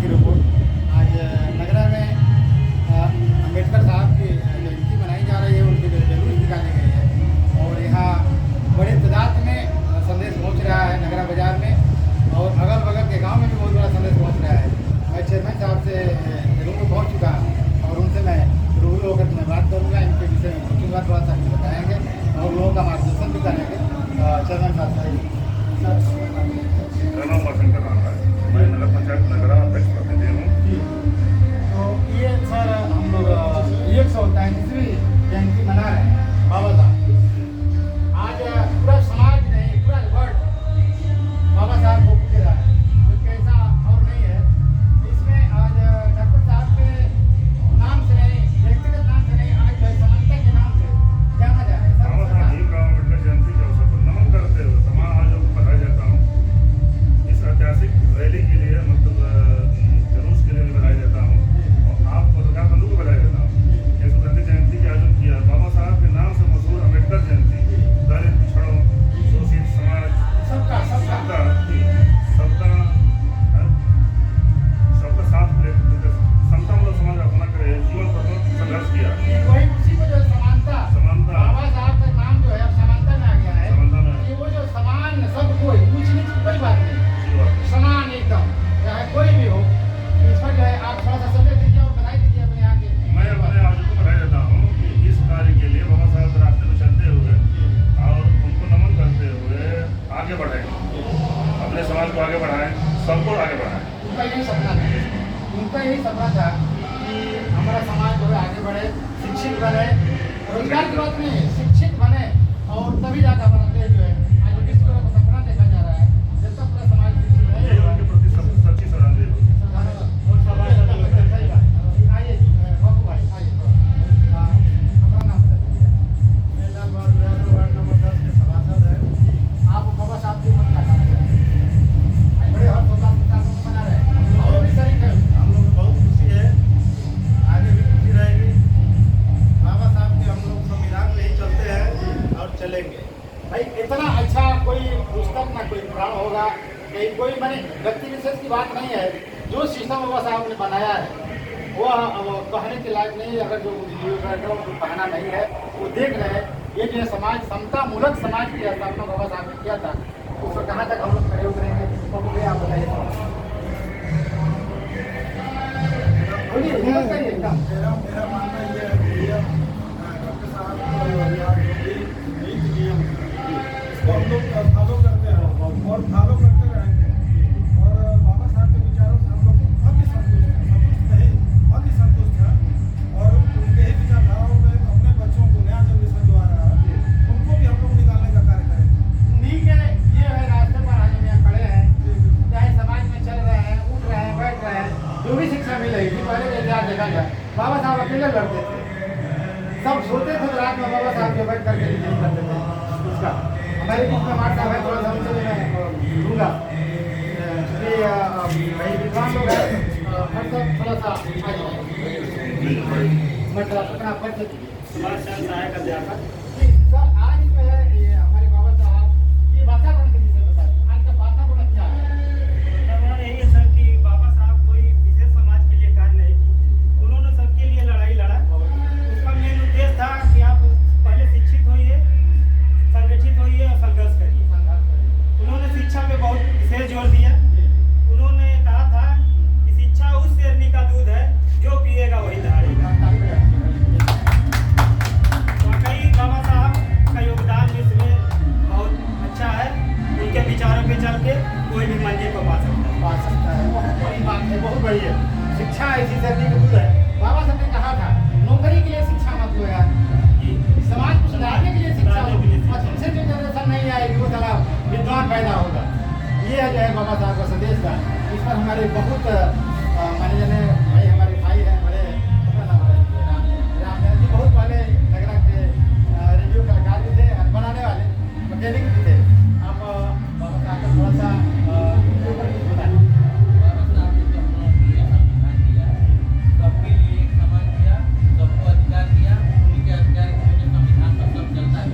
की रिपोर्ट। आज नगरा में अम्बेडकर साहब की जयंती मनाई जा रही है, उनकी जुलूस निकाली गई है और यहाँ बड़े तादाद में संदेश पहुँच रहा है नगरा बाजार में और अगल बगल के गांव में भी बहुत बड़ा संदेश पहुँच रहा है। मैं चेयरमैन साहब से जरूर में पहुँच चुका हूँ और उनसे मैं रूबरू होकर मैं बात करूँगा, इनके विषय में पूछूँगा, थोड़ा सा बताएँगे और लोगों का मार्गदर्शन भी करेंगे। चेयरमैन साहब मेरा नाम वाशिंगटन नाम है, मैं नगर पंचायत नगरा अध्यक्ष प्रतिनिधि हूँ। तो ये सर हम लोग 143वीं जयंती मना रहे हैं बाबा साहब। आज पूरा समाज नहीं, पूरा वर्ल्ड बाबा साहब को पूज रहा है, तो कैसा और नहीं है। इसमें आज डॉक्टर साहब के नाम से नहीं, व्यक्तिगत नाम से नहीं, आज समानता के नाम से जाना जा रहा है। बाबा साहब भीमराव अम्बेडकर जयंती के अवसर पर नमन करते हुए तमाम आयोजकों को बधाई देता हूँ। इस ऐतिहासिक रैली के लिए मतलब जुलूस के लिए भी बधाई देता हूँ और आप पत्रकार बंधु को बधाई देता हूँ। 135 जयंती का आयोजन किया। बाबा साहब के नाम से मशहूर अम्बेडकर जयंती दलित, पिछड़ों, शोषित समाज सबका साथ लेकर समतामूलक समाज अपना करे जीवन पर संघर्ष किया। वही उसी को जो समानता बाबा साहब का नाम जो है अब समानता में आ गया है। कि वो जो समान सब कोई ऊंच नीच कोई बात नहीं, समान एकदम चाहे कोई भी हो। इस पर जो है आप थोड़ा सा संदेश दीजिए और बधाई दीजिए अपने यहाँ के। मैं अपने आयोजकों को बधाई देता हूँ कि इस कार्य के लिए बाबा साहब के रास्ते में चलते हुए और उनको नमन करते हुए आगे बढ़ें, अपने समाज को आगे बढ़ाएं, सबको आगे बढ़ाएं। उनका यही सपना था, उनका यही सपना था कि हमारा समाज जो है आगे बढ़े, शिक्षित बने। रोजगार की बात नहीं है, शिक्षित बने और तभी जाकर हमारा देश जो है आज किस तरह का सपना देखा जा रहा है। जब तक पूरा समाज शिक्षित नहीं ये होगा। उनके प्रति सच्ची श्रद्धांजलि होगी। आइए बाबू भाई, आइए अपना नाम बता दीजिए। मेरा वार्ड नंबर 10 के सभासद है। आप बाबा साहब की मत करना है, बड़े हर्षोल्लास के साथ मना रहे हैं और भी शरीक है। हम लोग को बहुत खुशी है, आगे भी खुशी रहेगी। बाबा साहब के हम लोग संविधान में ही चलते हैं और चलेंगे। भाई इतना अच्छा कोई पुस्तक ना कोई पुराण होगा, कहीं कोई माने व्यक्ति विशेष की बात नहीं है। जो सिस्टम बाबा साहब ने बनाया है वो कहने के लायक नहीं है। अगर जो कहना नहीं है वो देख रहे हैं। ये जो समाज समता मूलक समाज की स्थापना बाबा साहब ने किया था, उसको कहाँ तक हम लोग खड़े उतरेंगे तो आप बताइए। बोलिए, हिम्मत करिए एकदम। मेरा मानना ये है कि डॉक्टर साहब को यहाँ जो भी नीति नियम है, इसको हम लोग फॉलो करते हैं और फॉलो करते रहेंगे। और बाबा साहब के विचारों से हम लोग बहुत ही संतुष्ट हैं, संतुष्ट नहीं बहुत ही संतुष्ट हैं। और उनके ही विचारधाराओं में अपने बच्चों को नया जनरेशन जो आ रहा है उनको भी हम लोग निकालने का कार्य करेंगे। उन्हीं के ये है रास्ते पर आज हम यहाँ खड़े हैं, चाहे समाज में चल रहे हैं, उठ रहे हैं, बैठ रहे हैं। जो भी शिक्षा मिल रही थी पहले का इतिहास देखा जाए, बाबा साहब अकेले लड़ते थे, सब सोते थे तो रात में बाबा साहब जो बैठ करके नहीं करते थे। उसका हमारे बीच में हमारे साहब है, थोड़ा सा उनसे भी मैं लूँगा क्योंकि भाई विद्वान लोग हैं। हर सब थोड़ा सा मतलब अपना परिचय समाज सहायक अध्यापक। सर आज जो है ये हमारे बाबा साहब ये वातावरण के विषय बताइए। आज का वातावरण क्या है? वातावरण यही है सर कि बाबा साहब कोई विशेष समाज के लिए कार्य नहीं किए, उन्होंने सबके लिए लड़ाई लड़ा। उसका मेन उद्देश्य था कि आप पहले शिक्षित होइए, संगठित होइए और संघर्ष करिए। उन्होंने शिक्षा पे बहुत विशेष जोर दिया। उन्होंने कहा था कि शिक्षा उस शेरनी का दूध है जो पिएगा वही दहाड़ेगा। वाकई बाबा साहब का योगदान इसमें बहुत अच्छा है। उनके विचारों पे चल के कोई भी मंजिल को पा सकता है। बहुत बड़ी बात है, बहुत बड़ी है। शिक्षा ऐसी शेरनी का दूध है। बाबा साहब ने कहा था नौकरी के लिए शिक्षा मत लो यार, समाज को सुधारने के लिए शिक्षा लो। और तुमसे जो जनरेशन नहीं आएगी वो सारा विद्वान पैदा होगा। ये जो है बाबा साहब का संदेश था। इस पर हमारे बहुत माने जाने भाई हमारे भाई हैं बड़े, अपना नाम है राम जी, बहुत पहले नगरा के रेडियो कलाकार भी थे, बनाने वाले मैकेनिक भी थे। आप बाबा साहब का थोड़ा सा बताएं। सबके लिए एक समान किया, सबको अधिकार दिया, उनके अधिकार की वजह संविधान पर सब चलता है।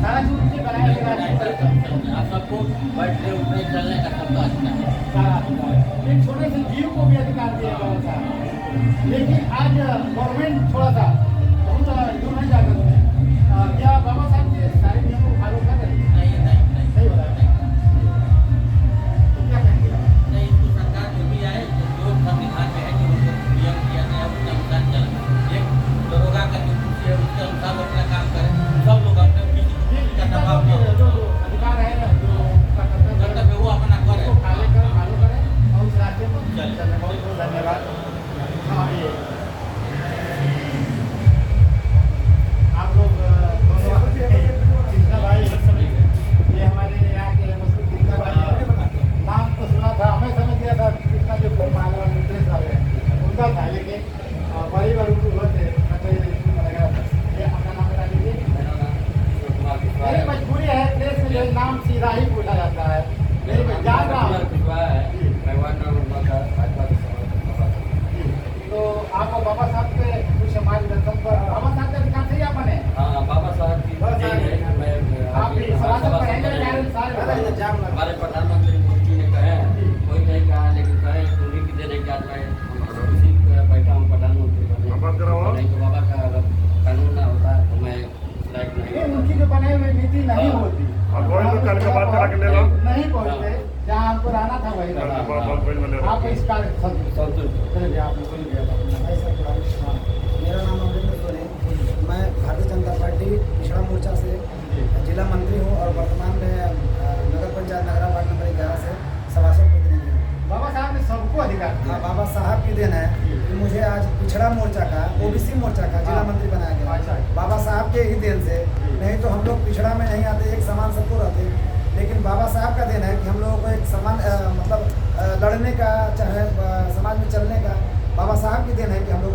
सारा चीज उनके बनाया हुआ है। सबको बैठने उठने चलने का सबका अधिकार है। सारा एक छोटे से जीव को भी अधिकार दिया बाबा साहब। लेकिन आज गवर्नमेंट थोड़ा सा बहुत यूँ नहीं जाता तुम्हें क्या बाबा साहब के सारे नियमों को फॉलो कर रहे हैं? सही हो रहा है। तो क्या कहेंगे आप? नहीं, इसको सरकार जो भी आए, जो संविधान में है, जो उनको नियम किया गया है, उसके अनुसार चले। एक दरोगा का जो कुर्सी है, उसके अनुसार वो अपना काम करें। सब लोग अपने किसी का दबाव न हो। जो अधिकार है ना, जो उसका कर्तव्य वो अपना करे। उसको फॉलो करें और उस रास्ते पर चलें। चलें। बहुत बहुत धन्यवाद। हाँ, ये आप लोग दोनों कृष्णा भाई, ये हमारे यहाँ के मुस्लिम कृष्णा भाई हैं। नाम तो सुना था, हमें समझ गया था कृष्णा जो मानव वाले ड्रेस वाले हैं उनका था, लेकिन बड़ी बार उनको हुए थे ये अपना नाम बता दीजिए। मेरी मजबूरी है, प्रेस में जो नाम सीधा ही पूछा जाता है। मेरी मैं जान रहा हूँ। तो आपको बाबा साहब के कुछ मार्गदर्शन पर बाबा साहब के अधिकार से ही आप बने? आप भी सभासद पढ़ेंगे सारे हमारे प्रधानमंत्री मोदी जी ने कहे कोई नहीं कहा, लेकिन कहे उन्हीं की देने के आज मैं उसी बैठा हूँ प्रधानमंत्री बात कर रहा हूँ। नहीं तो बाबा का अगर कानून ना होता तो मैं लायक ये नहीं उनकी जो बनाई हुई नीति नहीं होती। हाँ, वही तो कल का बात करा के ले लो। नहीं पहुँचते, जहाँ हमको रहना था वही रहना। आप इस कार्य संतुष्ट। चलिए आप बोलिए। मेरा नाम अमरिंदर सोनी, मैं भारतीय जनता पार्टी पिछड़ा मोर्चा से जिला मंत्री हूँ और वर्तमान में नगर पंचायत नगरा वार्ड नंबर 11 से सभासद प्रतिनिधि हूँ। बाबा साहब ने सबको अधिकार दिया। हाँ, बाबा साहब की देन है कि मुझे आज पिछड़ा मोर्चा का, ओबीसी मोर्चा का जिला मंत्री बनाया अच्छा। गया। बाबा साहब के ही देन से, नहीं तो हम लोग पिछड़ा में नहीं आते, एक समान सबको रहते। लेकिन बाबा साहब का देन है कि हम लोगों को एक समान लड़ने का, चाहे समाज में चलने का, बाबा साहब की देन है कि हम लोग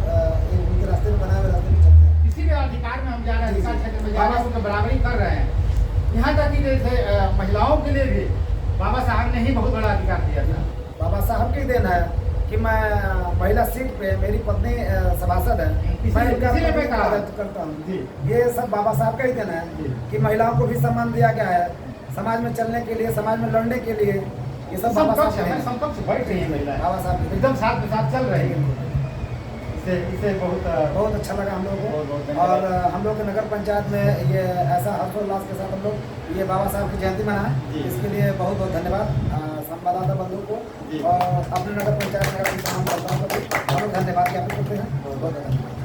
उनके रास्ते में बनाए हुए रास्ते में चलते हैं। किसी भी अधिकार में हम जा रहे हैं, अधिकार क्षेत्र में जा रहे हैं, उनकी बराबरी कर रहे हैं। यहाँ तक कि जैसे महिलाओं के लिए भी बाबा साहब ने ही बहुत बड़ा अधिकार दिया था। बाबा साहब की देन है कि मैं महिला सीट पे, मेरी पत्नी सभासद है, मैं उनका प्रतिनिधित्व करता हूँ। ये सब बाबा साहब का ही देन है कि महिलाओं को भी सम्मान दिया गया है, समाज में चलने के लिए, समाज में लड़ने के लिए। ये सब बाबा साहब का है। समकक्ष बैठ रही है महिलाएं, बाबा साहब की एकदम साथ में साथ चल रही है। इसे बहुत अच्छा लगा हम लोगों बहुत को। और हम लोग के नगर पंचायत में ये ऐसा हर्षोल्लास के साथ हम लोग ये बाबा साहब की जयंती मनाएं, इसके लिए बहुत बहुत धन्यवाद संवाददाता बंधु को और अपने नगर पंचायत नगर की तमाम जनताओं को भी हम लोग धन्यवाद ज्ञापित करते हैं। बहुत बहुत धन्यवाद।